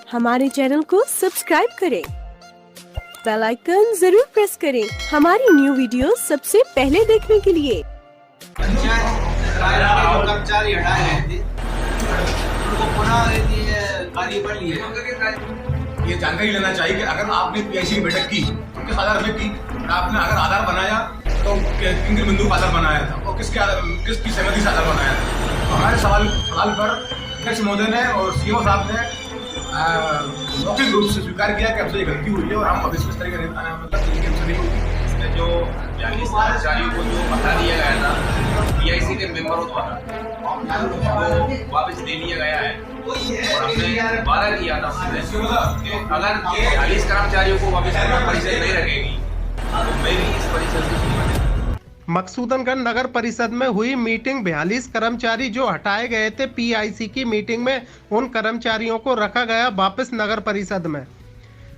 हमारे चैनल को सब्सक्राइब करें, बेल आइकन जरूर प्रेस करें हमारी न्यू वीडियो सबसे पहले देखने के लिए। कर्मचारी हटाए गए थे, उनको पुनः गाड़ी पर लिए। ये जानकारी लेना चाहिए कि अगर आपने पीआईसी की बैठक की तो किस आधार में की, आपने अगर आधार बनाया तो किन बिंदु का आधार बनाया था और किसकी सहमति से आधार बनाया था। तो हमारे सवाल पर अध्यक्ष महोदय ने और सीएम साहब ने मौखिक रूप से स्वीकार किया कि हमसे ये गलती हुई है और हम भविष्य इस तरह के मतलब हमसे नहीं होगी। इसमें जो 42 कर्मचारियों को जो हटा दिया गया था पीआईसी के मेंबरों द्वारा, वो वापस ले लिया गया है और हमने 12 किया था उसमें। अगर 42 कर्मचारियों को वापस परिषद नहीं रखेगी तो मैं भी इस परिषद से मकसूदनगंज नगर परिषद में हुई मीटिंग 42 कर्मचारी जो हटाए गए थे पीआईसी की मीटिंग में, उन कर्मचारियों को रखा गया वापस नगर परिषद में।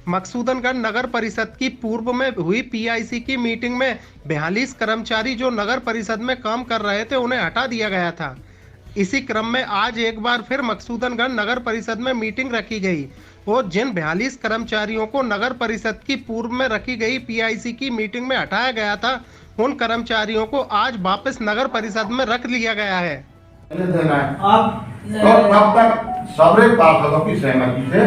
मकसूदनगंज नगर परिषद की पूर्व में हुई पीआईसी की मीटिंग में 42 कर्मचारी जो नगर परिषद में काम कर रहे थे उन्हें हटा दिया गया था। इसी क्रम में आज एक बार फिर मकसूदनगंज नगर परिषद में मीटिंग रखी गई और जिन 42 कर्मचारियों को नगर परिषद की पूर्व में रखी गई पीआईसी की मीटिंग में हटाया गया था, उन कर्मचारियों को आज वापस नगर परिषद में रख लिया गया है। आप तो तब तक सबरे पार्षदों की सहमति से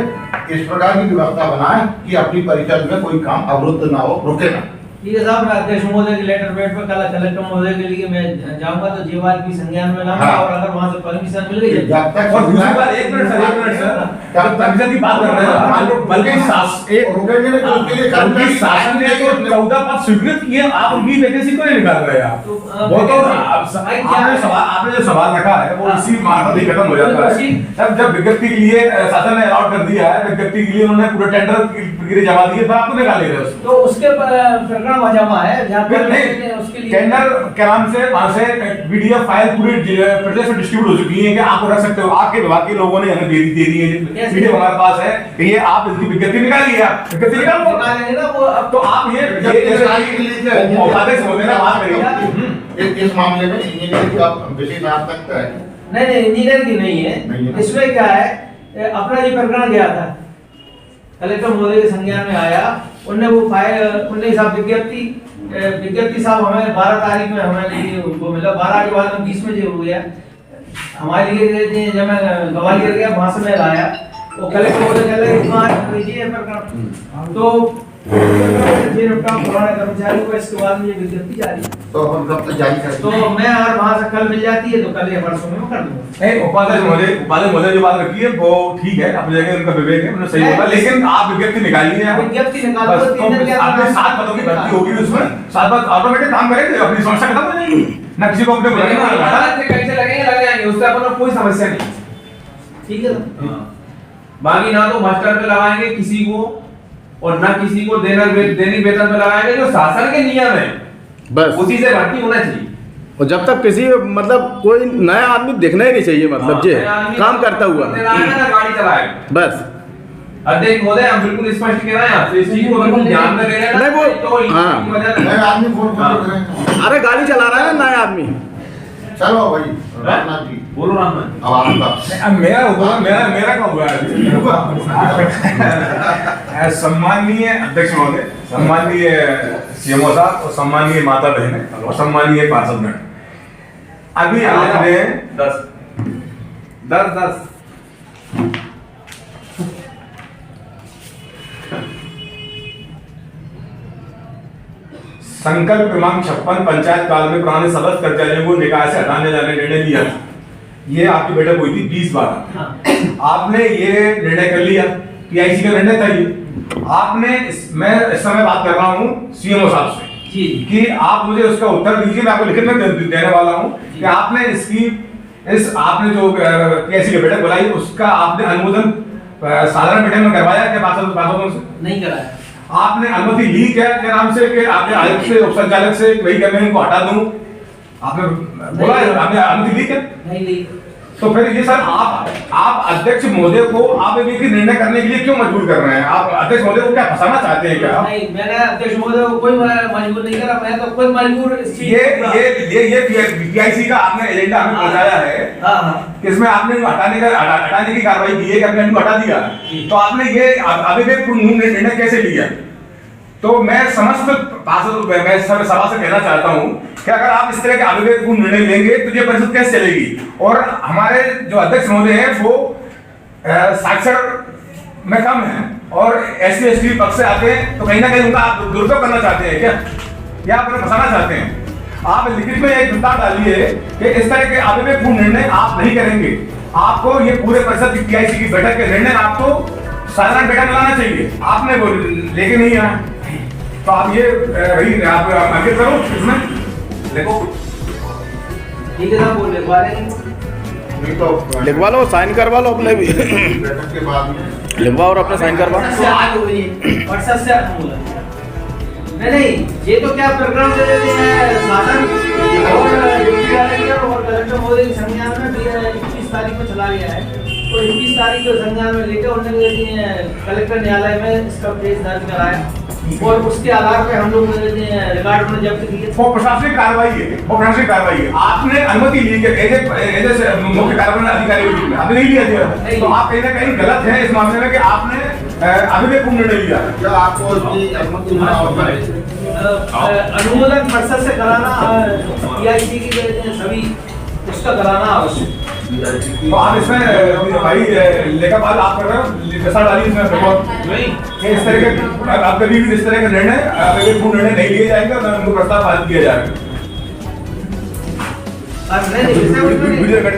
इस प्रकार की व्यवस्था बनाएं कि अपनी परिषद में कोई काम अवरुद्ध ना हो, रुके ना। ठीक है साहब, मैं अध्यक्ष महोदय के लेटर पैड पर कल कलेक्टर महोदय के लिए मैं जाऊंगा तो जीवाल की संज्ञान में लाऊंगा। हाँ। और अगर वहां से परमिशन मिल गई जब तक और दूसरी बात, एक मिनट सर, जब परिषद की बात कर रहे हैं, बल्कि रुकेंगे नहीं तो उसके लिए बल्कि शासन ने तो 14 पद स्वीकृत किए, आप उनकी वैकेंसी क्यों नहीं निकाल रहे आप? वो तो आपने जो सवाल रखा है वो इसी मार्फत ही खत्म हो जाता है। जब विज्ञप्ति के लिए शासन ने अलॉट कर दिया है, विज्ञप्ति के लिए उन्होंने पूरे टेंडर की प्रक्रिया जमा दी है, फिर आपको निकाल ले रहे तो उसके जमा है जहां पर उसके लिए टेंडर के नाम से वहां से पीडीएफ फाइल पूरी प्रदेश में डिस्ट्रीब्यूट हो चुकी है कि आप रख सकते हो। आपके विभाग के लोगों ने हमें दे दी है, पीडीएफ हमारे पास है कि ये आप इसकी विज्ञप्ति निकालिए, आप विज्ञप्ति निकालेंगे ना वो। अब तो आप ये उपाध्यक्ष महोदय ने बात करी इस मामले में इंजीनियर का विशेष आवश्यकता है। नहीं इंजीनियर की नहीं है। इसमें क्या है, अपना ये प्रकरण गया था कलेक्टर महोदय के संज्ञान में आया, उनने वो फाइल उनने साहब विज्ञप्ति साहब हमें 12 तारीख में हमें वो मिला, 12 के बाद 20 में जो हो गया हमारे लिए। जब मैं ग्वालियर गया वहां से मैं लाया वो कलेक्टर महोदय कह रहे हैं लीजिए प्रकरण, तो पुराने कर्मचारियों को इसके बाद में ये विज्ञप्ति जारी है। तो हम कब तक जारी करेंगे? तो मैं अगर वहां से कल मिल जाती है तो कल या परसों में कर दूंगा। नहीं, उपाध्यक्ष महोदय जो बात रखी है वो ठीक है, अपनी जगह उनका विवेक है, उन्होंने सही बोला, लेकिन आप विज्ञप्ति निकालिए। विज्ञप्ति निकालो तो 3 दिन के आपने 7 पदों की भर्ती होगी, उसमें 7 पद ऑटोमेटिक काम करेंगे, अपनी समस्या खत्म हो जाएगी, ना किसी को अपने बुलाएंगे, कैसे लगेंगे लग जाएंगे, उससे अपन कोई समस्या नहीं। ठीक है। बाकी ना तो मास्टर पे लगाएंगे किसी को और ना किसी को दैनिक वेतन पे लगाएंगे, जो शासन के नियम है बस उसी से भर्ती होना चाहिए। और जब तक किसी मतलब कोई नया आदमी दिखना ही नहीं चाहिए, मतलब जे काम करता हुआ ना गाड़ी चलाएगा। बस अध्यक्ष महोदय हम बिल्कुल स्पष्ट कह रहे हैं आपसे, इस चीज को बिल्कुल ध्यान में रखना। नहीं, वो तो हाँ। नए आदमी फोन करेंगे। अरे गाड़ी चला रहा है ना नया आदमी। चलो भाई रामनाथ जी बोलो रामनाथ। अब आपका मेरा क्या हुआ है? सम्माननीय अध्यक्ष महोदय, सम्माननीय सीएमओ साहब और सम्माननीय माता बहनें और सम्माननीय पार्षदगण, अभी आपने 10 संकल्प क्रमांक 56 पंचायत काल में पुराने समस्त कर्मचारियों को निकाय से हटाने जाने निर्णय लिया। ये आपकी बैठक हुई थी 20/12। आपने ये निर्णय कर लिया, पीआईसी का निर्णय था ये। आपने मैं इस समय बात कर रहा हूँ सीएमओ साहब से कि आप मुझे उसका उत्तर दीजिए, मैं आपको लिखित में देने वाला हूँ कि आपने आपने जो पीआईसी की बैठक बुलाई उसका आपने अनुमोदन साधारण बैठक में करवाया क्या पार्षदों से? नहीं कराया। आपने अनुमति ली क्या के नाम से कि आपने आयुक्त से उप संचालक से वही मैं इनको हटा दूं? आपने बोला, आपने अनुमति ली क्या? नहीं ली। तो फिर ये सर आप अध्यक्ष महोदय को आप एक निर्णय करने के लिए क्यों मजबूर कर रहे हैं? आप अध्यक्ष महोदय को क्या फंसाना चाहते हैं क्या? नहीं, मैंने अध्यक्ष महोदय को कोई मजबूर नहीं करा, मैं तो खुद मजबूर। ये पीआईसी का आपने एजेंडा हमें पहुंचाया है, इसमें आपने हटाने की कार्रवाई की है कि आपने हटा दिया, तो आपने ये अविवेकपूर्ण निर्णय कैसे लिया? तो मैं समस्त पार्षद मैं सभा से कहना चाहता हूं कि अगर आप इस तरह के अविवेकपूर्ण निर्णय लेंगे तो ये परिषद कैसे चलेगी? और हमारे जो अध्यक्ष महोदय हैं वो साक्षर में कम है और एससी एसटी पक्ष से आते हैं, तो कहीं ना कहीं उनका आप दुरुपयोग करना चाहते हैं क्या, या आप उन्हें फंसाना चाहते हैं? आप लिखित में एक प्रस्ताव डालिए कि इस तरह के अविवेकपूर्ण निर्णय आप नहीं करेंगे। आपको ये पूरे परिषद की पीआईसी की बैठक के निर्णय आपको साधारण बैठक में लाना चाहिए, आपने वो लेके नहीं आए, तो आप ये वही आप अंकित करो इसमें देखो। ठीक है साहब, बोल लिखवा लेंगे, नहीं तो लिखवा लो, साइन करवा लो अपने भी, बैठक के बाद लिखवा और अपने साइन करवा। व्हाट्सएप से नहीं, ये तो क्या प्रकरण दे देते हैं शासन और कलेक्टर महोदय के संज्ञान में 21 तारीख को चला गया है, तो 21 तारीख को संज्ञान में लेकर उन्होंने कलेक्टर न्यायालय में इसका केस दर्ज कराया और उसके आधार पे हम लोग रिकॉर्ड में जब्त किए। वो प्रशासनिक कार्रवाई है, वो प्रशासनिक कार्रवाई है। आपने अनुमति ली है मुख्य कार्यपालन अधिकारी, आपने नहीं लिया दिया, तो आप कहीं ना कहीं गलत हैं इस मामले में कि आपने अविवेकपूर्ण निर्णय लिया। क्या आपको इसकी अनुमति मिला होगा? अनुमोदन परिषद से कराना पीआईसी की सभी उसका कराना आवश्यक। तो आप इसमें भाई लेखापाल आप कर रहे हो, पैसा डालिए इसमें नहीं इस तरह के आप कभी भी इस तरह के निर्णय अविवेकपूर्ण निर्णय नहीं लिए जाएंगे और उनको प्रस्ताव पारित किया जाएगा।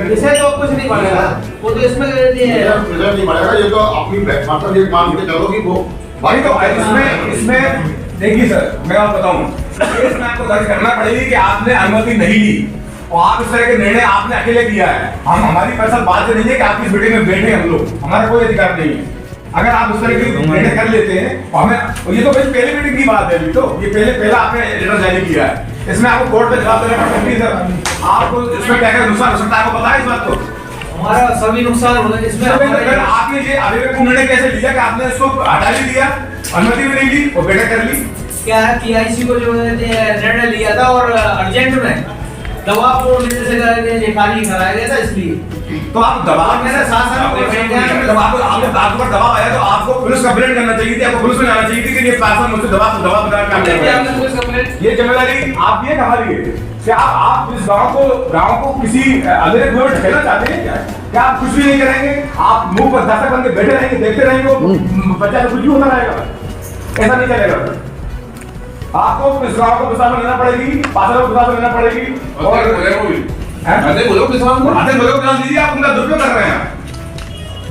विषय तो कुछ नहीं पड़ेगा, वो तो इसमें नहीं पड़ेगा, ये तो अपनी मतलब ये मान के चलो कि वो भाई तो इसमें देखिए सर, मैं आपको बताऊं इसमें आपको दर्ज करना पड़ेगी कि आपने अनुमति नहीं ली और आप इस तरह के निर्णय आपने अकेले किया है। हम हमारी परिषद बात नहीं है कि आपकी इस मीटिंग में बैठे हम लोग, हमारा कोई अधिकार नहीं है। अगर आप इस तरह के निर्णय कर लेते हैं और हमें, ये तो भाई पहली मीटिंग की बात है, अभी तो ये पहला आपने लेटर जारी किया है, इसमें आपको कोर्ट में जवाब देना पड़ सकती है सर। आपको इसमें क्या क्या नुकसान हो सकता है आपको पता है इस बात को? हमारा सभी नुकसान हो गए इसमें। आपने ये अविवेकपूर्ण निर्णय कैसे लिया कि आपने इसको हटा भी दिया, अनुमति भी नहीं ली और बैठक कर ली? क्या है, पीआईसी को जो निर्णय लिया था और अर्जेंट में दबाव को से कार्य कराया गया था, इसलिए तो आप दबाव मेरे साथ दबाव आया तो आपको पुलिस कंप्लेंट करना चाहिए थी, आपको पुलिस में जाना चाहिए थी कि ये पार्षद मुझसे दबाव बना काम कर रहा है। ये जिम्मेदारी आप ये हमारी है कि आप इस गांव को किसी अगले में ठहराना चाहते हैं क्या आप कुछ भी नहीं करेंगे? आप मुंह पर दस्तक बन के बैठे रहेंगे, देखते रहेंगे, वो बच्चा कुछ भी होता रहेगा? ऐसा नहीं चलेगा। आपको इस गांव को प्रशासन लेना पड़ेगी, पार्षद को प्रशासन लेना पड़ेगी और बोलो दीजिए, आप उनका दुरुपयोग कर रहे हैं।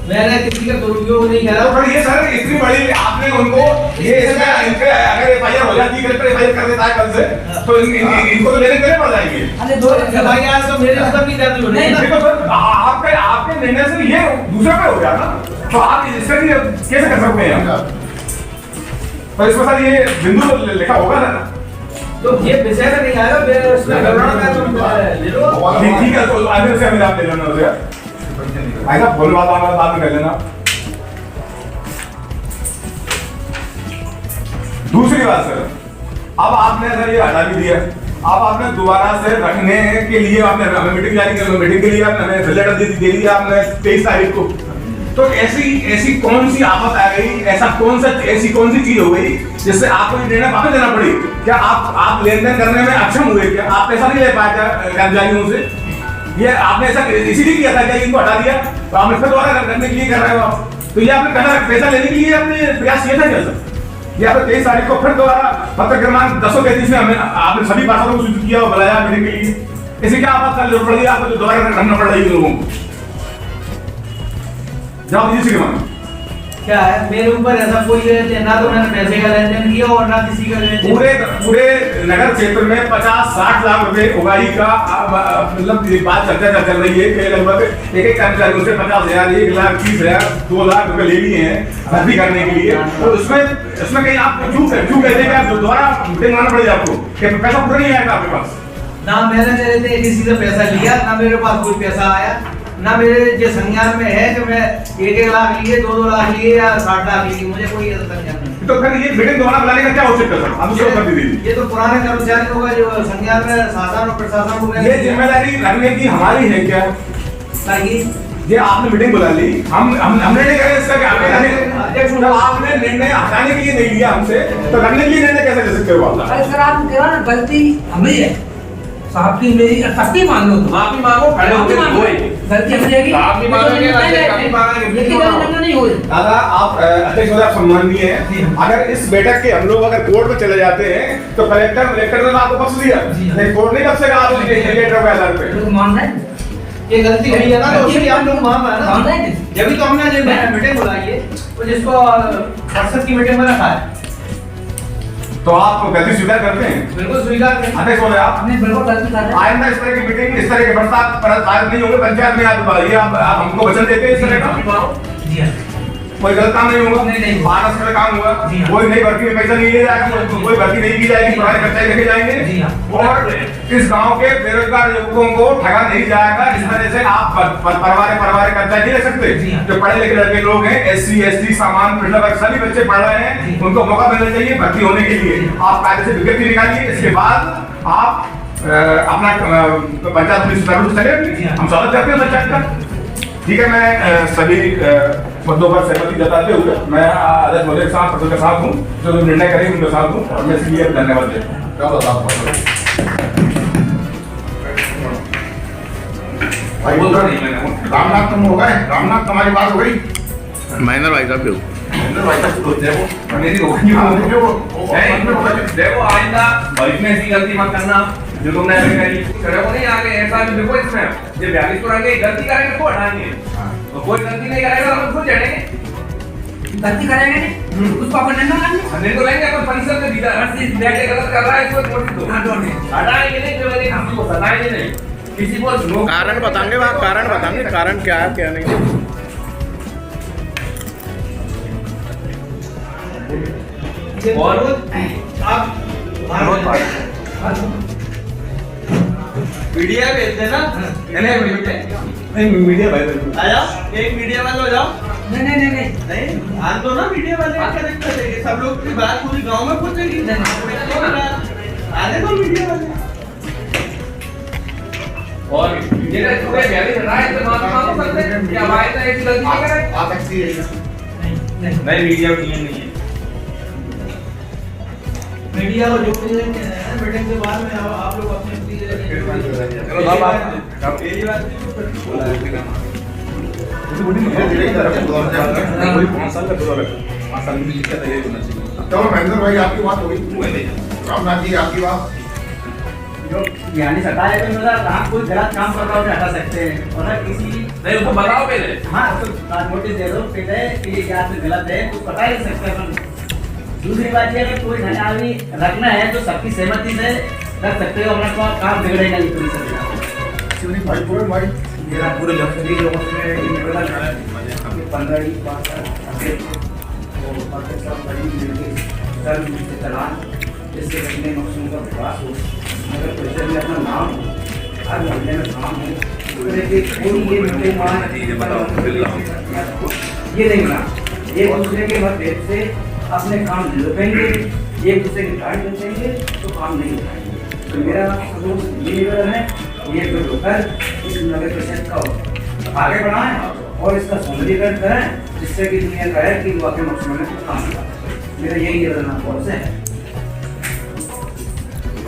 मैंने किसी का दुरुपयोग नहीं करा। तो ये सर इतनी बड़ी आपने उनको ये इनके अगर एफआईआर हो जाती है, कलेक्टर एफआईआर कर देता है कल से, तो इनको तो लेने देने पड़ जाएंगे। अरे दो एफआईआर तो मेरे ऊपर भी दर्ज होने हैं। देखो सर, आपके निर्णय से ये दूसरे पे हो गया ना, तो आप इससे कैसे कर सकते हैं? तो इसमें सर ये बिंदु लिखा होगा ना, तो ये विषय में नहीं आएगा, ले लो। ठीक है, तो आगे से हमें आप ले लेना उसे, ऐसा बोल बात बाद में कर लेना। दूसरी बात सर, अब आपने सर ये हटा भी दिया, अब आपने दोबारा से रखने के लिए आपने हमें मीटिंग जारी कर, मीटिंग के लिए आपने हमें लेटर दे दी आपने 23 तारीख को। तो ऐसी कौन सी आफत आ गई, ऐसी कौन सी चीज हो गई जिससे आपको ये निर्णय वापस देना पड़ी? क्या आप लेन देन करने में अक्षम हुए? क्या आप पैसा नहीं ले पाए क्या कर्मचारियों से? ये आपने ऐसा इसीलिए किया था क्या इनको हटा दिया? तो आप इसका दोबारा करने के लिए कर रहे हो आप, तो ये आपने पैसा लेने के लिए आपने प्रयास किया था क्या सर? ये आपने 23 तारीख को फिर दोबारा पत्र क्रमांक 233 में हमें आपने सभी पार्षदों को सूचित किया और बुलाया मीटिंग के लिए, इसे क्या आपातकाल जरूरत पड़ गई आपको दोबारा करना पड़ रही है लोगों को? क्या है, मेरे ऊपर ऐसा कोई ना तो मैंने पैसे का लेन देन किया और ना किसी का लेन देन। पूरे नगर क्षेत्र में 50-60 लाख रुपए उगाही का मतलब बात चर्चा चल रही है कि लगभग एक कर्मचारियों से 50,000, 1 लाख 30,000, 2 लाख रुपए ले लिए हैं भर्ती करने के लिए। तो उसमें कहीं आप चूक कहते हैं कि दोबारा मीटिंग लाना पड़ेगा आपको, कि पैसा पूरा नहीं आएगा आपके पास? ना मैंने किसी से पैसा लिया, ना मेरे पास कोई पैसा आया, ना मेरे जो संज्ञान में है कि मैं 1-1 लाख लिए, 2-2 लाख लिए या 60 लाख लिए, मुझे कोई ऐसा संज्ञान नहीं। तो फिर ये मीटिंग दोबारा बुलाने का क्या औचित्य सर? हम उसको कर दीजिए। ये तो पुराने कर्मचारियों का जो संज्ञान में शासन और प्रशासन को ये जिम्मेदारी रखने की हमारी है क्या? ये आपने मीटिंग बुला ली, हमने नहीं करे इसका क्या? आपने निर्णय हटाने के लिए नहीं लिया हमसे, तो रखने के लिए निर्णय कैसे ले सकते हो आप? अरे सर आप कह रहे हो ना गलती हमें है, साहब की मेरी सबकी मान लो, माफी मांगो, खड़े होकर बोले गलती हमने है कि माफी मांगेंगे, माफी मांगेंगे, लेकिन गलती नहीं हुई। दादा आप अध्यक्ष महोदय आप सम्माननीय हैं, अगर इस बैठक के हम लोग अगर कोर्ट में चले जाते हैं तो कलेक्टर ने आपको बख्श दिया, नहीं कोर्ट नहीं बख्शेगा आप लेटर के आधार पे। मान रहे हैं ये गलती हुई है ना, तो उसके लिए हम लोग मान रहे हैं मान ना। रहे हैं जब भी तो हमने जो मीटिंग बुलाई है तो जिसको व्हाट्सएप की मीटिंग में रखा है, तो आप गलती स्वीकार करते हैं? बिल्कुल स्वीकार करें। अध्यक्ष महोदय आप हमने बिल्कुल गलती कर रहे हैं। आइंदा इस तरह की मीटिंग, इस तरह के प्रस्ताव पारित नहीं होंगे पंचायत में। आप हमको वचन देते हैं इस तरह का? जी हाँ कोई गलत काम नहीं होगा, नहीं। मानस में काम हुआ, जी हाँ। कोई नई भर्ती में पैसा नहीं लिया जाएगा, कोई भर्ती नहीं की जाएगी, पुराने कर्मचारी रखे जी जाएंगे हाँ। और इस गांव के बेरोजगार युवकों को ठगा नहीं जाएगा। इस तरह से आप परिवार कर्मचारी नहीं रख सकते। जी हाँ। जो पढ़े लिखे लड़के लोग हैं, SC ST सामान्य पिछड़ा वर्ग सभी बच्चे पढ़ रहे हैं, उनको मौका मिलना चाहिए भर्ती होने के लिए। आप कायदे से विज्ञप्ति निकालिए, इसके बाद आप अपना पंचायत पुलिस चले, हम स्वागत करते हैं पंचायत का। ठीक है, मैं सभी मुद्दों पर सहमति जताते हुए मैं अध्यक्ष महोदय के साथ प्रोफेसर साहब हूँ, जो निर्णय करेंगे उनके साथ हूँ और मैं इसलिए धन्यवाद देता हूँ। भाई बोल रहा नहीं मैंने, रामनाथ तुम हो गए, रामनाथ तुम्हारी बात हो गई? महेंद्र भाई साहब क्यों? देखो आइंदा भविष्य में ऐसी गलती मत करना जो तुमने अभी करी। खड़े को नहीं आगे ऐसा भी देखो इसमें ये 42 को आगे गलती करेंगे तो हटाएंगे, तो कोई गलती नहीं करेगा तो खुद चढ़ेंगे। गलती करेंगे नहीं उसको अपन नहीं तो लेंगे अपन परिसर में भीतर बैठे गलत कर रहा है इसको नोटिस दो, हटाएंगे नहीं तो किसी को सताएंगे नहीं, किसी को कारण बताएंगे, आप कारण बताएंगे, कारण क्या है क्या नहीं। और आप मीडिया भेज देना, मीडिया भाई आ जाओ, एक मीडिया वाले हो जाओ। नहीं ध्यान दो ना, मीडिया वाले क्या दिक्कत है? सब लोग की बात पूरी गांव में पहुंचेगी। आने दो मीडिया वाले। और ये ना तुम्हें व्याधि हटा है तो माफी मांगो सकते हैं क्या? हमारे तो ऐसी गलती नहीं करें। आप ऐसी नहीं मीडिया की नहीं है, मीडिया को जो मीटिंग के बाद में आप लोग अपने चलो साहब आप तेरी बात चलो महेंद्र भाई आपकी बात हो गई, रामनाथ जी आपकी बात। जो यानी हटाए तो मतलब आप कोई गलत काम कर रहा हो तो हटा सकते हैं, और अगर किसी नहीं उसको बताओ पहले। हाँ तो नोटिस दे दो पहले कि ये क्या गलत है तो बता ही सकते हैं अपन। दूसरी बात ये अगर कोई आदमी रखना है तो सबकी सहमति से रख सकते हो, अपना काम बिगड़ेगा नहीं पूरी तरह। भाई पूरे भाई मेरा पूरे सभी लोगों से ये निवेदन है कि 15 ही बात है तो बाकी सब बड़ी मिलकर सर से चलान जिससे अपने मकसद का विकास हो। अगर पैसे भी अपना नाम हो, हर महीने में काम हो, तो कोई ये मिलते मान ये नहीं ना, एक दूसरे के मतभेद से अपने काम लुटेंगे, एक दूसरे की गाड़ी लुटेंगे तो काम नहीं उठाएंगे। तो मेरा ये निवेदन है, ये जो होकर इस नगर परिषद का आगे बढ़ाएं और इसका सौंदर्यीकरण करें, जिससे कि दुनिया कहे कि वाकई मकसद में काम किया। मेरा यही निवेदन आपको से है।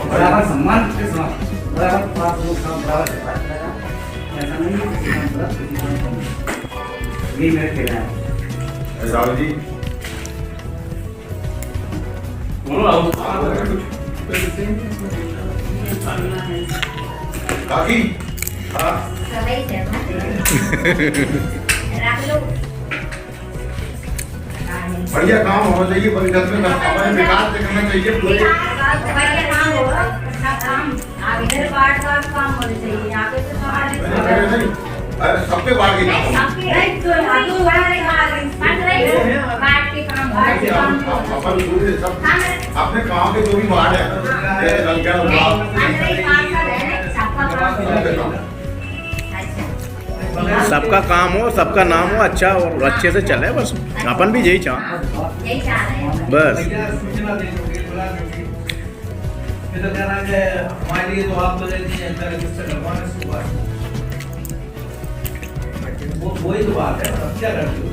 बराबर सम्मान के साथ बराबर आप लोग काम बराबर से बात करेगा, ऐसा नहीं है किसी काम बराबर किसी काम कम। यही मेरा कहना है। राहुल जी काकी बढ़िया काम होना चाहिए परिषद में, हमारे विकास से करना चाहिए पूरे। सबके बाढ़ की काम अपन पूरे सब अपने गाँव के जो भी वार्ड है सबका काम हो, सबका नाम हो अच्छा और अच्छे से चले, बस अपन भी यही चाह यही चाह रहे हैं। बस। सूचना दे दोगे, बुला दोगे। ये तो कह रहा है कि हमारे लिए तो आप तो रजिस्टर लगवाने से हुआ है। वही तो बात है, अब क्या करते हो?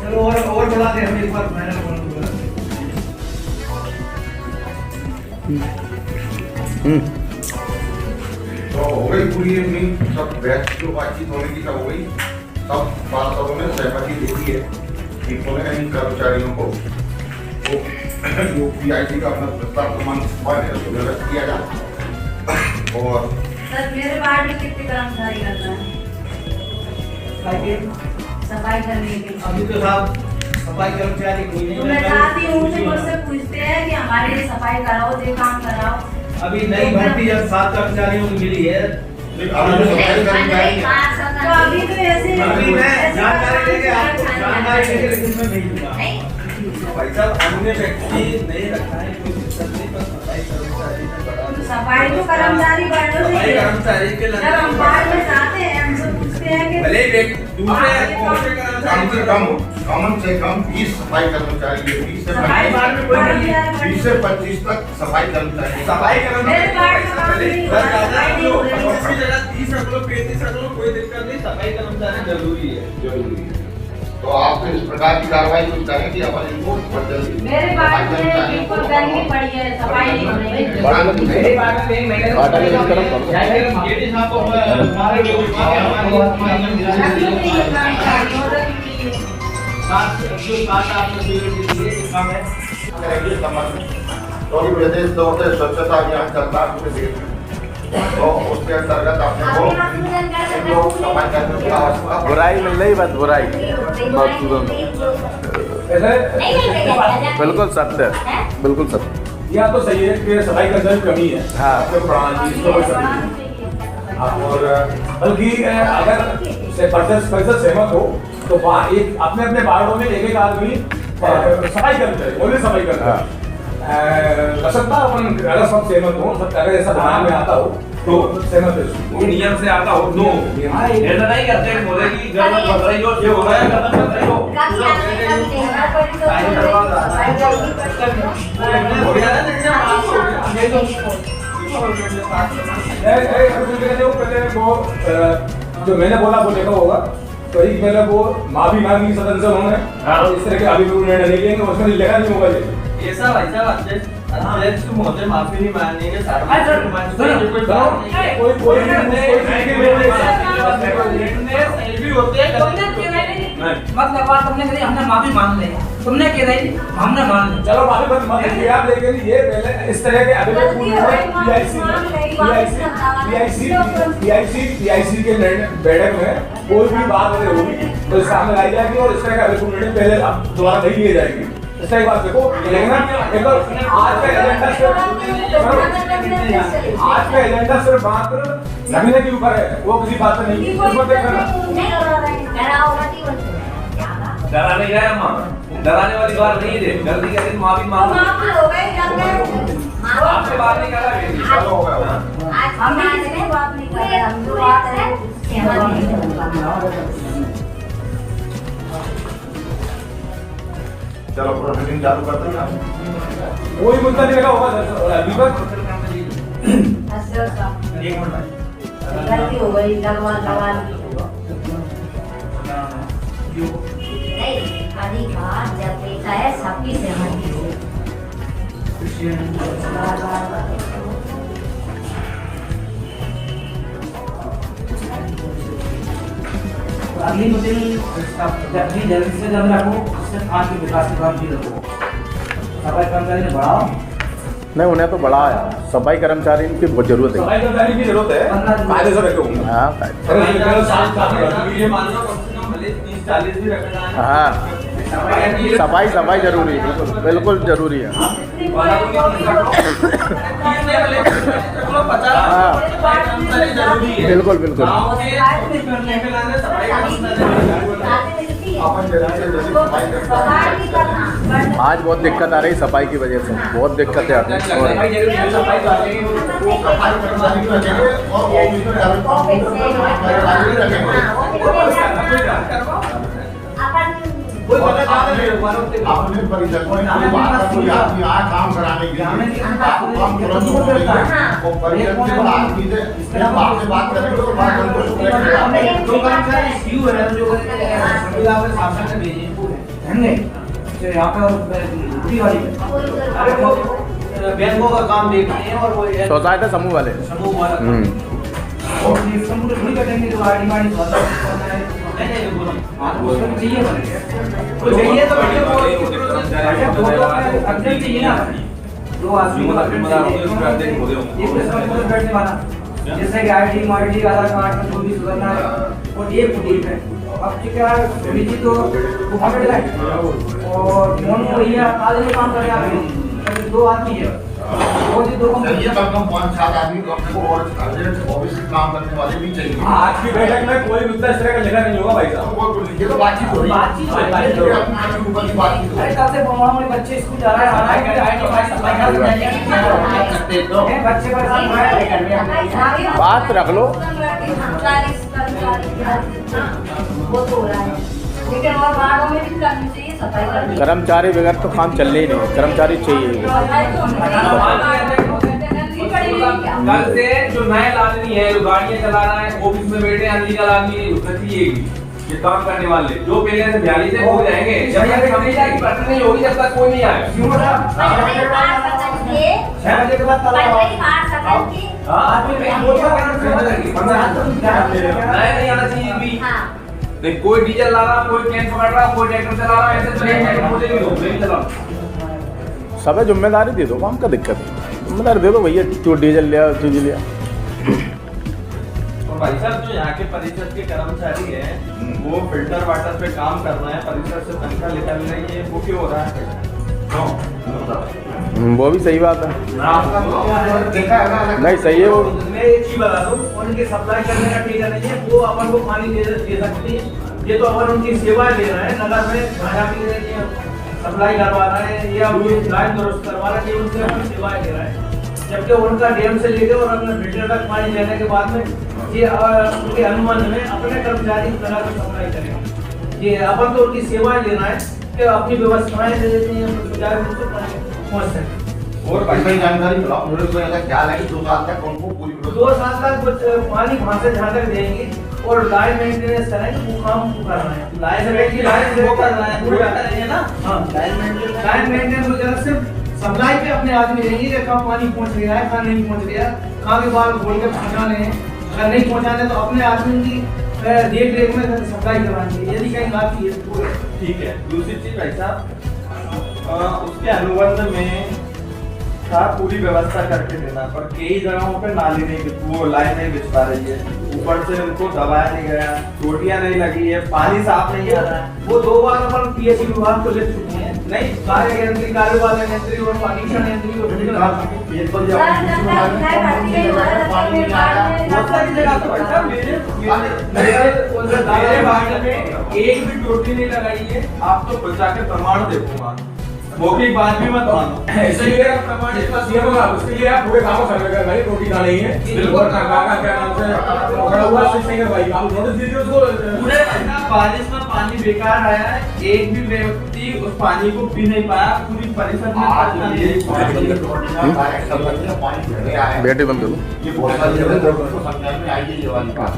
चलो और बुला दे, हम एक बार फाइनल बोला। तो हो गई पूरी अपनी सब बैच जो बातचीत होने की सब हो गई, सब पार्षदों ने सहमति दे दी है कि उन्हें इन कर्मचारियों को जो PIC का अपना प्रस्ताव व्यवस्थित किया जाए। और सर मेरे वार्ड में कितने कर्मचारी करता है सफाई करने के? अभी तो साहब सफाई कर्मचारी कोई नहीं। तो मैं चाहती हूँ कि मुझसे पूछते हैं कि हमारे लिए सफाई कराओ, ये काम कराओ। अभी नई भर्ती जब 7 कर्मचारियों को मिली है, तो अभी तो ऐसे अभी मैं जानकारी लेके इसमें भेजूंगा। भाई साहब अन्य व्यक्ति नहीं रखा है, कोई दिक्कत नहीं, बस सफाई कर्मचारी ने बढ़ा। सफाई तो कर्मचारी बढ़ो चाहिए। कर्मचारी के जब हम बाहर में जाते हैं हमसे पूछते हैं कि भले दूसरे कम से कम 20 सफाई कर्मचारी, 20 से 25 तक सफाई कर्मचारी। सफाई मेरे वार्ड में काम नहीं हो रहा है, सफाई नहीं हो रही है। जगह 30 रख लो, 35 रख लो, कोई दिक्कत नहीं, सफाई कर्मचारी जरूरी है। तो आप इस प्रकार की कार्रवाई कुछ करें कि अपन इनको जल्दी मेरे वार्ड में बिल्कुल गंदगी पड़ी है, सफाई नहीं हो रही है। मेरे बात में एक महीने गेटी साहब को हमारे लोग तो प्रदेश दौर से स्वच्छता अभियान चलता है पूरे देश में, तो उसके अंतर्गत आपने को सफाई करने की आवश्यकता। बुराई मिल रही, बस बुराई बिल्कुल सत्य, बिल्कुल सत्य। यह तो सही है कि सफाई कर्मचारी की कमी है। हाँ। और बल्कि अगर परिषद सहमत हो तो एक अपने अपने वार्डों में एक आदमी सफाई कर्मचारी, बोले सफाई कर्मचारी सकता अपन, अगर सब सहमत हो, सब अगर ऐसा बनाने में आता हो तो सहमत है, नियम से आता हो तो ऐसा नहीं करते बोले कि गवर्नमेंट बदल रही हो, ये हो रहा है गवर्नमेंट बदल रही हो। जो मैंने बोला वो देखा होगा, तो एक मैंने वो माफी मांगी सदन से उन्होंने, इस तरह के अभी निर्णय नहीं लेंगे, उसमें लिखा नहीं होगा ये ऐसा भाई साहब अध्यक्ष महोदय माफी नहीं मांगेंगे, मतलब बात तुमने कही हमने माफी मांग ली, तुमने कह रही हमने मान ली। चलो माफी मत लीजिए आप, लेकिन ये पहले इस तरह के PIC के बैठक में कोई भी बात अगर होगी तो सामने लाई जाएगी और इस तरह का निर्णय पहले दोबारा नहीं लिए जाएंगे। सही बात देखो, लेकिन आज का एजेंडा सिर्फ मात्र लगने के ऊपर है, वो किसी बात पे नहीं। डरा नहीं गया हम, डराने वाली बात नहीं है, गलती के दिन माफी मांगो। आपसे बात नहीं कर रहा हो गया। चलो प्रोसेसिंग चालू करते हैं। कोई मुद्दा नहीं लगा होगा अभी तक। गलती हो गई, लगवा अधिकार जब देता है सबकी सहमति से। अगली मीटिंग अपनी जल्दी से जल्द रखो, उससे आज के विकास के काम भी रखो। सफाई कर्मचारी ने बढ़ाओ, नहीं उन्हें तो बड़ा है, सफाई कर्मचारी की बहुत जरूरत है, सफाई कर्मचारी की जरूरत है, कायदे से रखो। हाँ सफाई जरूरी है, बिल्कुल जरूरी है। बिल्कुल बिल्कुल अपन जल्दी से जल्दी सफाई करते हैं। आज बहुत दिक्कत आ रही सफाई की वजह से, बहुत दिक्कतें आती हैं। सफाई जरूरी है, सफाई तो आ जाएगी वो सफाई कर्मचारी भी रखेंगे और ऑफिस में कर्मचारी भी रखेंगे। कोई पता चला अपने परिषद में कोई बात का कोई आदमी आया काम कराने के लिए आपको काम तुरंत हो जाएगा और परिषद के आदमी से बात करेंगे तो बात संतोष करेंगे। दो कर्मचारी सीयू है जो संविदा में शासन से भेजे हमने यहाँ पे पूरी वाली अरे वो बैंकों का काम देखते हैं और वो सोसाइटी समूह वाले समूह वाला और ये समूह तो नहीं करेंगे जो आईडी मार्डी वाला नहीं वो उसको चाहिए वो चाहिए तो दो अध्यक्ष चाहिए ना, दो आदमी बैठने वाला जैसे कि आईडी मार्डी आधार कार्ड में जो भी सुधारना है और एक टीम है। अब क्या जी तो घुमावे है और मोनू भैया आज में काम कर रहे हैं, दो आदमी है वो जी दो ये कम 5-7 आदमी को अपने को और अर्जेंट ऑफिस में काम करने वाले भी चाहिए। आज की बैठक में कोई मुद्दा इस तरह का जगह नहीं होगा भाई साहब। ये तो बातचीत हो रही है, बातचीत हो रही है। अपने ऊपर की बातचीत हो रही है। तब से हमारे बच्चे स्कूल जा रहे हैं, बच्चे परेशान हो रहे हैं। बात रख लो। वो तो हो रहा है, लेकिन और वार्डों में भी करनी चाहिए सफाई करनी। कर्मचारी बगैर तो काम चलने ही नहीं, कर्मचारी चाहिए। कल से जो नया आदमी है जो गाड़ियां चला रहा है ऑफिस में बैठे अनलीगल आदमी नहीं ये काम करने वाले जो पहले से 42 से हो जाएंगे जब तक समझ जाएगी पटना नहीं होगी जब तक कोई नहीं आएगा। 6 बजे के बाद नहीं आना चाहिए भी नहीं, कोई डीजल ला रहा कोई कैन पकड़ रहा कोई ट्रैक्टर चला रहा ऐसे तो नहीं चला। सब जिम्मेदारी दे दो, काम का दिक्कत है, जिम्मेदारी दे दो भैया, जो डीजल लिया चीज लिया। और भाई साहब जो यहाँ के परिषद के कर्मचारी हैं वो फिल्टर वाटर पे काम कर रहे हैं, परिषद से तनख्वाह निकल रही है, वो क्यों हो रहा है? वो भी सही बात है, नहीं सही है वो। मैं एक चीज बता दूं, उनके सप्लाई करने का ठेका नहीं है, वो अपन को पानी दे सकती है, ये तो अपन उनकी सेवा ले रहे हैं, नगर में खाना भी दे रहे हैं, सप्लाई करवा रहे हैं या लाइन दुरुस्त करवा रहे हैं, उनसे अपन सेवाएं ले रहे हैं। जबकि उनका डैम से लेकर और अपने फिल्टर तक पानी लेने के बाद में ये उनके अनुमान में अपने कर्मचारी नगर में सप्लाई करेंगे। ये अपन तो उनकी सेवाएं लेना है कि अपनी व्यवस्थाएं दे देते हैं, सुचारू रूप से पानी पहुँच सके। और भाई जानकारी ब्लॉक नोटिस में ऐसा ख्याल है कि 2 साल तक उनको पूरी 2 साल तक पानी वहाँ से जहाँ तक देंगे और लाइन मेंटेनेंस कराएंगे, वो काम कर रहे हैं, लाइन वो कर रहे हैं, पूरा कर रहे हैं ना। हाँ, लाइन मेंटेनेंस वगैरह सिर्फ सप्लाई पे अपने आदमी रहेंगे कि कहाँ पानी पहुँच रहा है, कहाँ नहीं पहुँच रहा है, कहाँ के बाल खोल के पहुँचाने हैं, अगर नहीं पहुँचाने तो अपने आदमी की देख रेख में सप्लाई करवाएंगे, यदि कहीं आती है तो ठीक है। दूसरी चीज भाई साहब उसके अनुबंध में था पूरी व्यवस्था करके देना, पर कई जगहों पे नाली नहीं वो लाइन नहीं बिछ पा रही है, ऊपर से उनको दबाया नहीं गया, टोटियां नहीं लगी है, पानी साफ नहीं आ रहा है। वो 2 बार अपन पीएचई विभाग को ले चुके हैं, नहीं कार्य यंत्री कार्यपालन यंत्री और पानीक्षण यंत्री को भेज रहा है। मेरे भाग में एक भी टोटी नहीं लगाई है, आप तो बचा के प्रमाण देखूंगा, मौखिक बात भी मत मानो। इसलिए प्रमाण इसका सीएम होगा, उसके लिए आप पूरे काम सर्वे कर भाई, रोटी का नहीं है बिल्कुल सरकार का क्या नाम से खड़ा हुआ सिस्टम है भाई, आप नोटिस दीजिए उसको। पूरे बारिश में पानी बेकार आया है, एक भी व्यक्ति उस पानी को पी नहीं पाया, पूरी परिषद में बैटरी बंद करो। ये बहुत सारी जगह को समझाने में आई है ये वाली बात,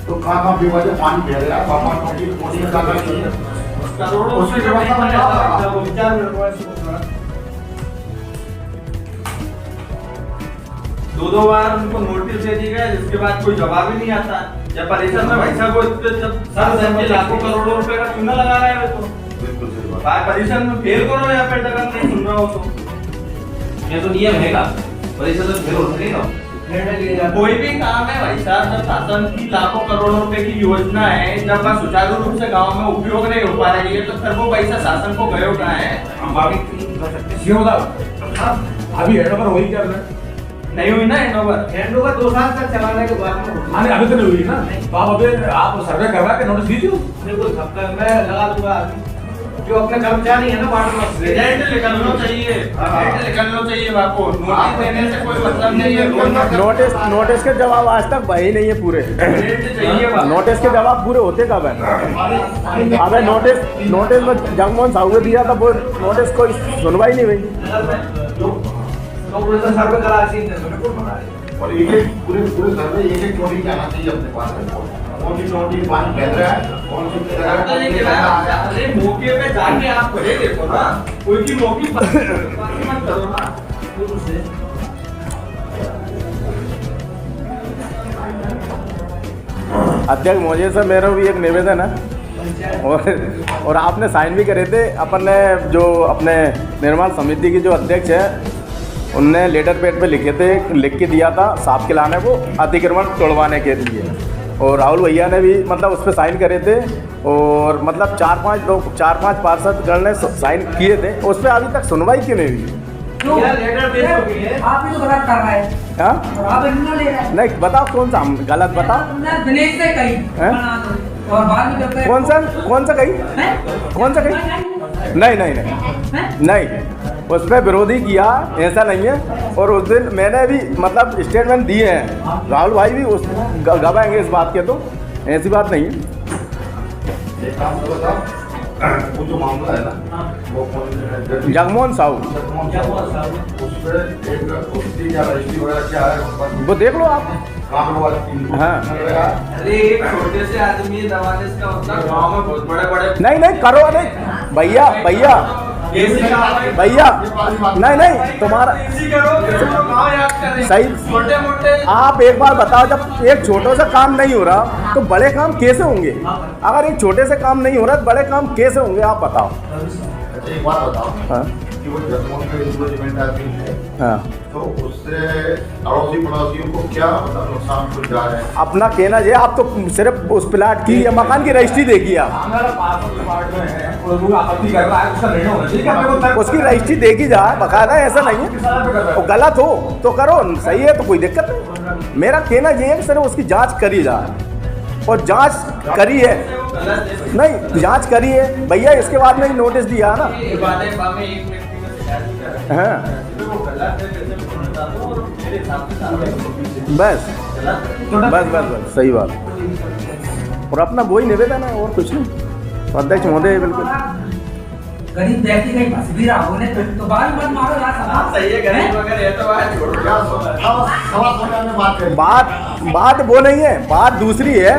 तो कहाँ बेवजह पानी बह रहा है, पापा टोटी करना चाहिए, करोड़ों उसकी व्यवस्था दो बार उनको नोटिस दे दी गया, जिसके बाद कोई जवाब ही नहीं आता। जब परिषद में भाई साहब जब लाखों करोड़ों रुपए का चूना लगा रहा है तो बिल्कुल सही बात। परिषद में फेल करो या फिर अगर नहीं सुन रहा हो तो ये तो नियम है का परिषद में फेल हो सकेगा। कोई भी काम है भाई साहब, जब शासन की लाखों करोड़ों रुपए की योजना है, जब वह सुचारू रूप से गांव में उपयोग नहीं हो पा रही है, तो फिर वो पैसा शासन को गए उठा है। अभी हैंडओवर वही कर रहे हैं, नहीं हुई ना हैंडओवर 2 साल तक चलाने के बाद में अभी तो नहीं हुई ना, तो आप अभी आप सर्वे करवा के नोटिस दीजिए। बिल्कुल मैं लगा दूंगा। जो अपने कर्मचारी है ना वार्ड में रेंट निकलना चाहिए, रेंट निकलना चाहिए आपको। नोटिस देने से कोई मतलब नहीं है। नोटिस के जवाब आज तक भाई नहीं है पूरे। नोटिस के जवाब पूरे होते कब है? अबे नोटिस में जगमोहन साहू ने दिया था, वो नोटिस कोई सुनवाई नहीं हुई। सर्वे करा रिपोर्ट बना रहे और एक पूरे सर्वे एक चोरी जाना चाहिए अपने पास में। कौन सी चोरी पानी बह रहा है, कौन सी अरे मौके पे जाके आप खड़े देखो ना, कोई की मौके मत करो ना। अध्यक्ष महोदय से मेरा भी एक निवेदन है, और आपने साइन भी करे थे। अपन ने जो अपने निर्माण समिति की जो अध्यक्ष है उनने लेटर पैड पे लिख के दिया था साहब खिलाने को अतिक्रमण तोड़वाने के लिए, और राहुल भैया ने भी मतलब उस पर साइन करे थे, और मतलब 4-5 पार्षद गण ने साइन किए थे। उस पर अभी तक सुनवाई क्यों नहीं हुई? आप ही तो गलत कर रहे हैं। हाँ? आप ले रहे हैं। नहीं बताओ कौन सा गलत बताओ। दिनेश से कही और बाद में जब कौन सा कही? नहीं उस पर विरोधी किया, ऐसा नहीं है। और उस दिन मैंने भी मतलब स्टेटमेंट दिए हैं, राहुल भाई भी उस गवाएंगे इस बात के, तो ऐसी बात नहीं है। एक काम करो साहब, वो जो मामला है ना, वो जगमोहन साहू उस पर एक उसकी क्या रजिस्ट्री वगैरह क्या है वो देख लो आप। हाँ अरे एक छोटे से आदमी दबाने से मतलब गाँव में बहुत बड़े नहीं करो, नहीं भैया नहीं तुम्हारा सही। छोटे मोटे आप एक बार बताओ, जब एक छोटे से काम नहीं हो रहा तो बड़े काम कैसे होंगे? अगर एक छोटे से काम नहीं हो रहा तो बड़े काम कैसे होंगे आप बताओ। एक बात बताओ। हाँ? कि वो जगमोहन का इंप्लीमेंट आदमी है, हाँ। तो उससे अड़ोसी पड़ोसियों को क्या मतलब नुकसान पहुंच जा रहा है? अपना कहना ये, आप तो सिर्फ उस प्लाट की या मकान की रजिस्ट्री देखिए आप। उसकी रजिस्ट्री देखी जाए बकायदा, ऐसा नहीं है। और गलत हो तो करो, सही है तो कोई दिक्कत नहीं। मेरा कहना ये है कि सिर्फ उसकी जांच करी जाए, और जांच करी है नहीं, जांच करी है भैया, इसके बाद में नोटिस दिया है ना। हाँ बस सही बात। और अपना वही निवेदन है और कुछ नहीं। तो अध्यक्ष महोदय बिल्कुल गरीब व्यक्ति कहीं फंस भी रहा होने तो बाल मत मारो यार। सही है, गरीब वगैरह है तो आज छोड़ो। बात वो नहीं है, बात दूसरी है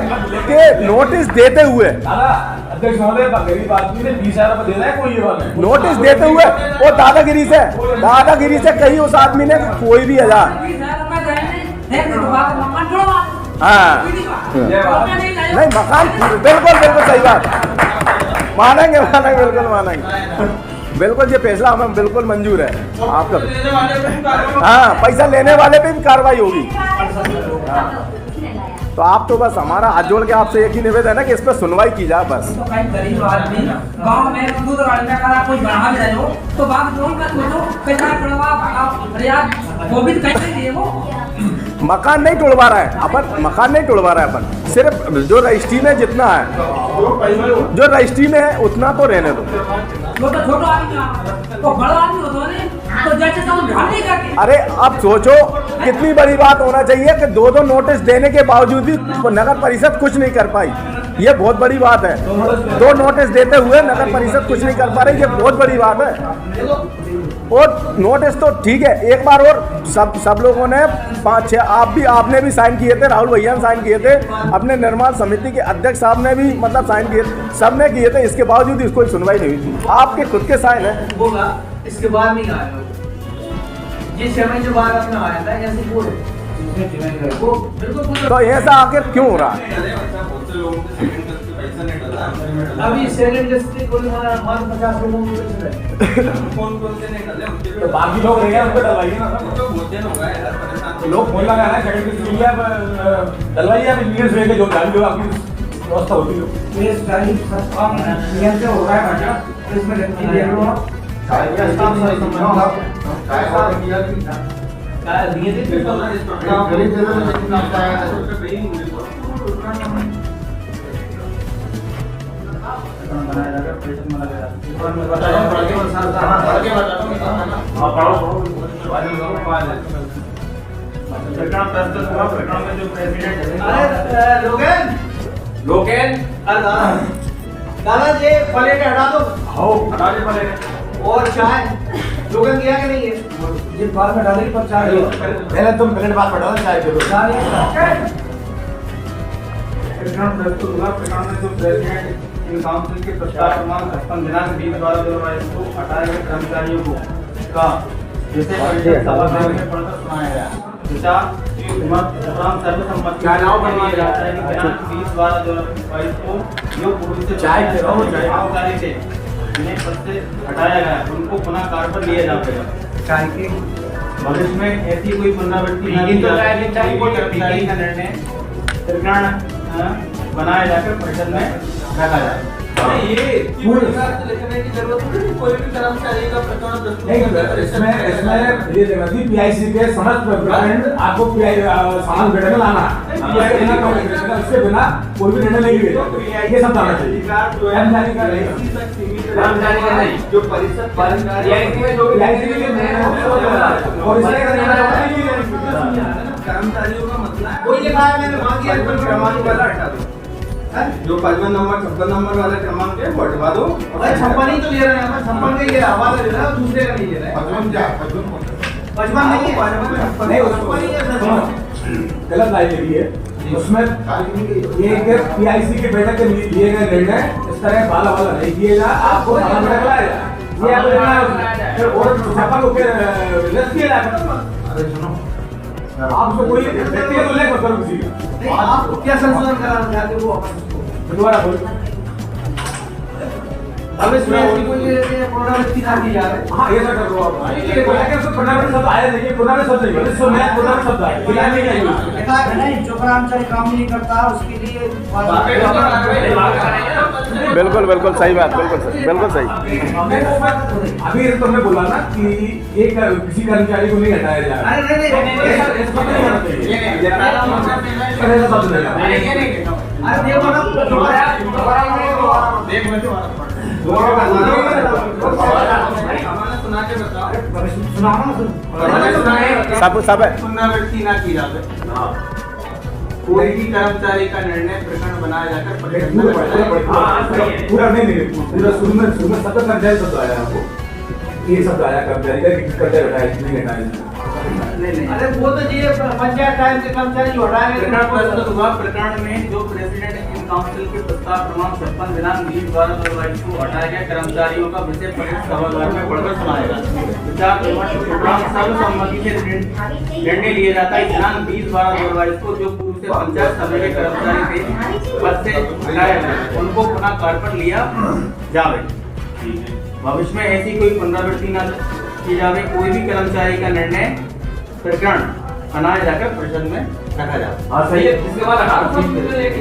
कि नोटिस देते हुए अध्यक्ष महोदय गरीब आदमी ने 20,000 रुपये देना है कोई ये बात है। नोटिस देते हुए वो दादागिरी से कही उस आदमी ने कोई भी 1000। हाँ नहीं मकान बिल्कुल सही बात, मानेंगे बिल्कुल मानेंगे। बिल्कुल ये फैसला हमें बिल्कुल मंजूर है आपका। हाँ पैसा लेने वाले पे भी कार्रवाई होगी। तो आप तो बस हमारा हाथ जोड़ के आपसे एक ही निवेदन है कि इस पर सुनवाई की जाए बस। तो कहीं गरीब आदमी गांव में दूध गाड़ी में करा कोई बना भी रहे हो तो बात जोड़ कर सोचो पैसा पड़वा भागा। अरे यार वो भी कैसे दिए वो मकान नहीं तोड़वा रहा है अपन, सिर्फ जो रजिस्ट्री में जितना है, जो रजिस्ट्री में है उतना तो रहने दो। वो तो छोटा आदमी तो बड़ा आदमी हो तो जैसे तो ध्यान नहीं करते। अरे अब सोचो कितनी बड़ी बात होना चाहिए कि 2 नोटिस देने के बावजूद भी नगर परिषद कुछ नहीं कर पाई। ये बहुत बड़ी बात है। 2 नोटिस देते हुए नगर परिषद कुछ नहीं कर पा रही, ये बहुत बड़ी बात है। और नोटिस तो ठीक है, एक बार और सब लोगों ने 5-6 आपने भी साइन किए थे, राहुल भैया ने साइन किए थे, अपने निर्माण समिति के अध्यक्ष साहब ने भी मतलब साइन किए, सबने किए थे। इसके बावजूद इसको कोई सुनवाई नहीं हुई। आपके खुद के साइन है। होगा इसके बाद नहीं आया, ये 6 महीने बाद अपना आया था ऐसे बोल वो बिल्कुल। तो ऐसा आखिर क्यों हो रहा है? अभी सेकंड डिस्ट्रिक्ट को हमारे 50 लोगों को कौन से नहीं डाले उनके तो बाकी लोग रहेंगे उनको डलवाइए ना। तो बोलते ना होगा यार, लोग फोन लगा रहे हैं सेकंड डिस्ट्रिक्ट डलवाइए आप इंजीनियर से जो गाड़ी जो आपकी व्यवस्था होती है। ये गाड़ी सब नियम से हो रहा है बच्चा, तो इसमें व्यक्ति ले लो आप दिए थे प्रकरण बनाया जाकर परिषद में लगाया जाए। इस बार मैं बता हाँ, प्रकरण प्रस्तुत हुआ। प्रकरण में जो प्रेसिडेंट लोकेन दादा जी प्लेट हटा दो। हटा दे प्लेट। और चाय लोगन दिया कि नहीं है? ये बाद में डालेगी पर चाय पहले तुम प्लेट बात बढ़ाओ, चाय दे दो। प्रकरण प्रस्तुत हुआ। प्रकरण में जो प्रेसिडेंट इन काउंसिल के प्रस्ताव क्रमांक 56 दिनांक 20/12/2022 को हटाए गए कर्मचारियों को का जैसे परिषद सभागार में पढ़कर सुनाया गया। विचार सर्वसम्मति का नाम बनवाया जाता है कि दिनांक 20/12/2022 को जो पूर्व से चाय थे जिन्हें पद से हटाया गया उनको पुनः कार्य पर लिया जाएगा। चाय के भविष्य में ऐसी कोई पुनरावृत्ति नहीं की जाएगी। कर्मचारी का निर्णय प्रकरण बनाया जाकर परिषद में रखा जाए। ये लिखने की जरूरत नहीं, कोई भी कर्मचारी का प्रकरण इसमें ये जगह पीआईसी के समस्त प्रकरण आपको सामान बैठक में लाना है। उसके बिना कोई भी निर्णय नहीं लिया, ये सब जाना चाहिए। कर्मचारी का नहीं, जो परिषद कर्मचारियों का मतलब कोई लिखा है मैंने वहां दिया क्रमांक वाला हटा दो। जो 55 नंबर 56 नंबर वाला क्रमांक है वो हटवा दो। 56 ही तो ले रहे हैं, 56 का ये हवाला दे रहा है, दूसरे का नहीं ले रहा है। 55 नहीं है, 55 गलत लाइन लगी है उसमें। ये पीआईसी की बैठक के लिए गए निर्णय इस तरह बाला वाला नहीं किएगा, आपको बैठक लाएगा ये आपको और छापा को रद्द किया जाएगा। अरे सुनो, आपको कोई व्यक्तिगत उल्लेख मत करो किसी का। आप क्या संशोधन कराना चाहते हो वो दोबारा बोलो। अब इसमें कोई पुनरावृत्ति ना की जा रही है। हाँ ये सब कर दो आप। ये बोला कि उसको पुनरावृत्ति शब्द आया नहीं, पुनरावृत्ति शब्द नहीं है, इसको नया पुनरावृत्ति शब्द आया। ये नहीं नहीं, जो कर्मचारी काम नहीं करता उसके लिए बिल्कुल बिल्कुल सही बात, बिल्कुल सही, बिल्कुल सही। अभी तुमने बोला ना कि एक किसी कर्मचारी को नहीं हटाया जा रहा है। सब पुनरावृत्ति ना की जाए। कोई भी कर्मचारी का निर्णय प्रकरण बनाया जाकर पूरा नहीं पूरा शुरू में सब कर्मचारी शब्द आया आपको, ये शब्द आया कर्मचारी का कर्मचारी हटाया नहीं हटाया। अरे वो तो ये पंचायत टाइम के कर्मचारी जो हटाए प्रकरण में जो प्रेसिडेंट इन काउंसिल के प्रस्ताव क्रमांक 56 दिनांक 20/12/2022 को हटाए गए कर्मचारियों का विषय परिषद सभागार में पढ़कर सुनाएगा। विचार सर्वसम्मति से निर्णय लिया जाता है। दिनांक 20/12/2022 को जो पूर्व से पंचायत सभा के कर्मचारी थे पद से हटाए गए उनको पुनः कार्य पर लिया जाए। भविष्य में ऐसी कोई पुनरावृत्ति न की जाए। कोई भी कर्मचारी का निर्णय प्रकरण बनाया जाकर परिषद में रखा जाए। हाँ सही है। इसके बाद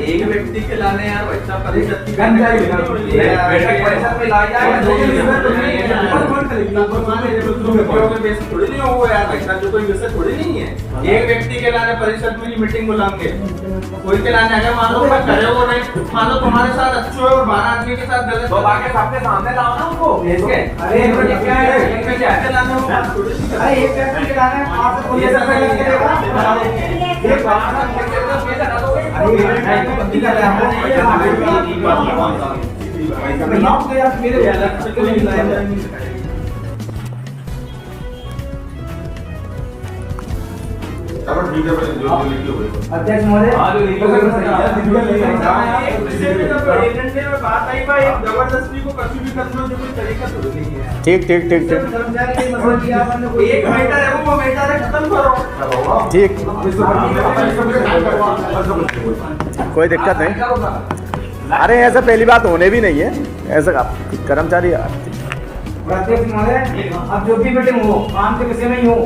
एक व्यक्ति के लाने यार बच्चा परिषद की कर्मचारी परिषद में ला जाए थोड़ी नहीं होगा यार, ऐसा जो कोई विषय थोड़ी नहीं है। एक व्यक्ति के लाने परिषद में ही मीटिंग बुलाएंगे, कोई के लाने अगर मान लो मैं करे वो नहीं, मान लो तुम्हारे साथ अच्छे हो और 12 आदमी के साथ गलत तो बाकी सबके सामने लाओ ना उनको भेज के। अरे एक मिनट क्या है, एक व्यक्ति के लाने हो, अरे एक व्यक्ति के लाने आप ये सब पहले करेगा एक बात मेरे चलो ठीक है भाई, जो लिखी हुई अध्यक्ष महोदय बात आई भाई, जबरदस्ती को कभी भी करना जो कोई तरीका थोड़ी नहीं है। ठीक ठीक ठीक ठीक एक मैटर है वो मैटर है, खत्म करो। ठीक, कोई दिक्कत नहीं। अरे ऐसा पहली बात होने भी नहीं है ऐसा कर्मचारी। अध्यक्ष महोदय अब जो भी मीटिंग हो काम के विषय में ही हो,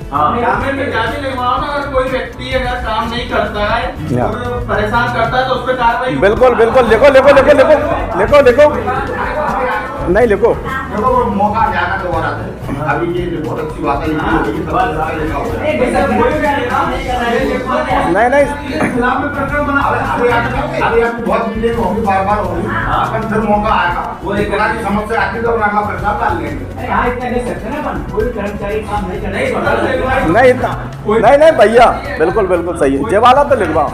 अगर कोई व्यक्ति अगर काम नहीं करता है और परेशान करता है तो उस पर कार्रवाई। बिल्कुल बिल्कुल, लिखो लिखो लिखो लिखो लिखो लिखो नहीं लिखो। देखो वो मौका आ जाएगा दोबारा से। अभी ये बहुत अच्छी बात है, नहीं नहीं अभी आपकी बहुत मीटिंग होगी, बार होगी, अपन फिर मौका आएगा वो एक समस्या आती तो अगला प्रस्ताव डाल लेंगे। नहीं भैया, बिल्कुल बिल्कुल सही है। जवाला तो लिखवाओ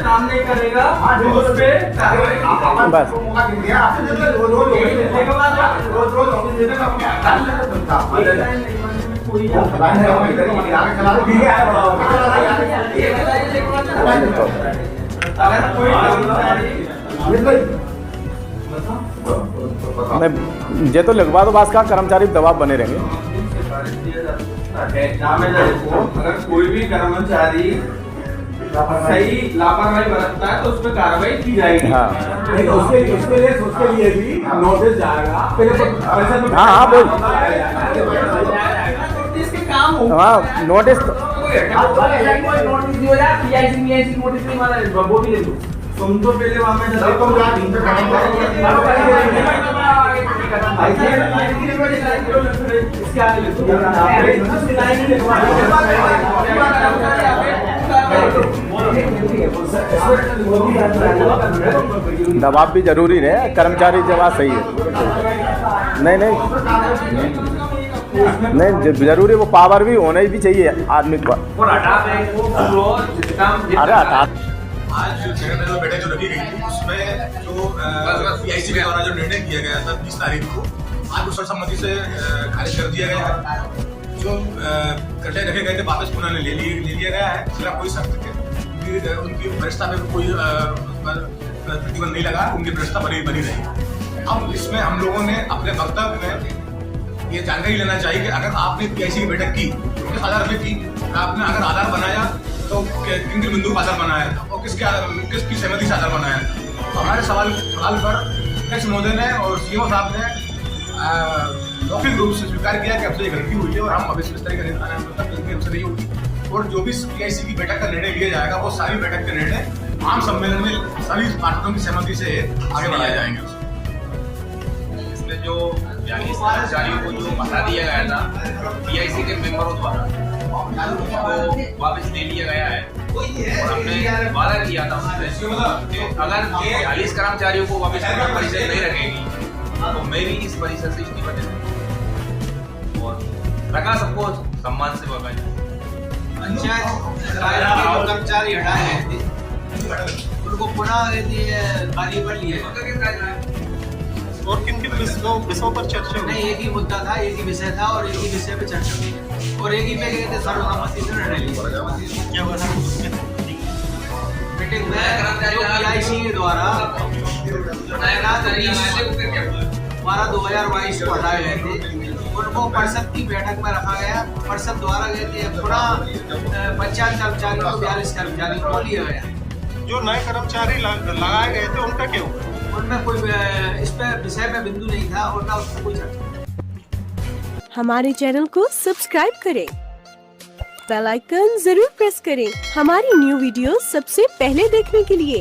काम नहीं करेगा उस पे बस। नहीं ये तो लिखवा दो, बस का कर्मचारी दबाव बने रहेंगे। अगर कोई भी कर्मचारी सही लापरवाही बरतता है तो उस पर कार्रवाई की जाएगी। हाँ उसके लिए भी नोटिस जाएगा। हाँ बोल। काम हो हाँ नोटिस तुम तो पहले वहाँ में दबाव भी जरूरी है, कर्मचारी जवाब सही है। नहीं जरूरी, वो पावर भी होना ही भी चाहिए आदमी को। अरे हटा आज जगह में जो बैठक जो रखी गई थी उसमें जो पीआईसी के द्वारा जो निर्णय किया गया था 20 तारीख को, आज उस सर्वसम्मति से खारिज कर दिया गया है। जो कर्मचारी रखे गए थे वापस पुनः ले लिया गया है। इसका कोई सख्त उनकी वरिष्ठता में कोई प्रतिबंध नहीं लगा, उनकी वरिष्ठता बनी रही। अब इसमें हम लोगों ने अपने वक्तव्य में ये जानकारी लेना चाहिए कि अगर आपने पीआईसी की बैठक की तो किस आधार पे की, आपने अगर आधार बनाया तो किन किन बिंदु का आधार बनाया था और किसकी सहमति से आधार बनाया था। तो हमारे सवाल पर अध्यक्ष महोदय ने और सीएमओ साहब ने मौखिक रूप से स्वीकार किया कि हमसे ये गलती हुई है और हम भविष्य में इस तरह का निर्णय हमसे नहीं होगी। और जो भी पीआईसी की बैठक का निर्णय लिया जाएगा वो सारी बैठक के निर्णय आम सम्मेलन में सभी पार्षदों की सहमति से आगे बढ़ाए जाएंगे। इसमें जो 42 कर्मचारियों को जो बता दिया गया था पीआईसी के मेंबरों द्वारा, वो वापस ले लिया गया है। और हमने वादा किया था उससे अगर 42 कर्मचारियों को वापस परिषद नहीं रखेगी तो मैं भी इस परिषद से इस्तीफा दे दूंगा और रखा सबको सम्मान से बगा जाए। पंचायत जो कर्मचारी हटाए गए थे उनको पुनः कार्य पर लिए और किन विषयों पर चर्चा हुई? नहीं, एक ही मुद्दा था, एक ही विषय था और एक ही विषय पे चर्चा हुई और एक ही पे गए थे सर्वसम्मति से निर्णय लिया। क्या हुआ था मीटिंग में पीआईसी के द्वारा 12/2022 को हटाए गए थे, उनको परिषद की बैठक में रखा गया। परिषद द्वारा गए थे पुनः पंचायत कर्मचारियों को 42 कर्मचारियों को लिया गया। जो नए कर्मचारी लगाए गए थे उनका क्या हुआ? उनमें कोई इस पे विषय में बिंदु नहीं था और ना उसमें कोई चर्चा। हमारे चैनल को सब्सक्राइब करें, बेल आइकन जरूर प्रेस करें हमारी न्यू वीडियो सबसे पहले देखने के लिए।